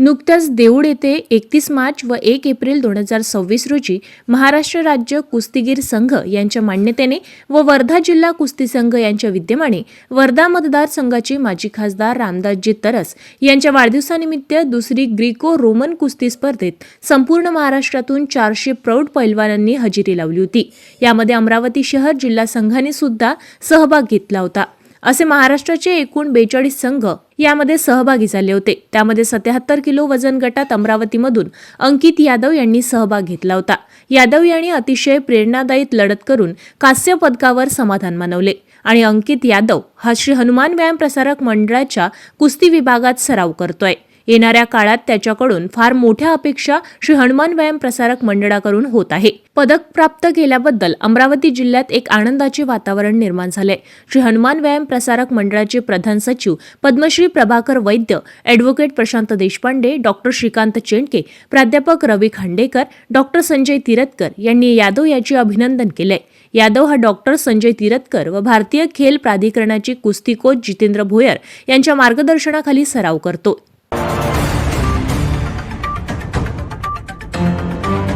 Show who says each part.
Speaker 1: नुकत्याच देऊळ येथे 31 मार्च व 1 एप्रिल 2026 रोजी महाराष्ट्र राज्य कुस्तीगीर संघ यांच्या मान्यतेने व वर्धा जिल्हा कुस्ती संघ यांच्या विद्यमाने वर्धा मतदारसंघाचे माजी खासदार रामदासजी तरस यांच्या वाढदिवसानिमित्त दुसरी ग्रीको रोमन कुस्ती स्पर्धेत संपूर्ण महाराष्ट्रातून 400 प्रौढ पैलवानांनी हजेरी लावली होती। यामध्ये अमरावती शहर जिल्हा संघाने सुद्धा सहभाग घेतला होता। असे महाराष्ट्राचे एकूण 42 संघ यामध्ये सहभागी झाले होते। त्यामध्ये 77 किलो वजन गटात अमरावतीमधून अंकित यादव यांनी सहभाग घेतला होता। यादव यांनी अतिशय प्रेरणादायी लढत करून कांस्य पदकावर समाधान मानवले आणि अंकित यादव हा श्री हनुमान व्यायाम प्रसारक मंडळाच्या कुस्ती विभागात सराव करतोय। येणाऱ्या काळात त्याच्याकडून फार मोठ्या अपेक्षा श्री हनुमान व्यायाम प्रसारक मंडळाकडून होत आहे। पदक प्राप्त केल्याबद्दल अमरावती जिल्ह्यात एक आनंदाचे वातावरण निर्माण झाले। श्री हनुमान व्यायाम प्रसारक मंडळाचे प्रधान सचिव पद्मश्री प्रभाकर वैद्य, ॲडव्होकेट प्रशांत देशपांडे, डॉक्टर श्रीकांत चेंडके, प्राध्यापक रवी खांडेकर, डॉक्टर संजय तिरतकर यांनी यादव याचे अभिनंदन केले। यादव हा डॉक्टर संजय तिरतकर व भारतीय खेल प्राधिकरणाचे कुस्ती कोच जितेंद्र भोयर यांच्या मार्गदर्शनाखाली सराव करतो।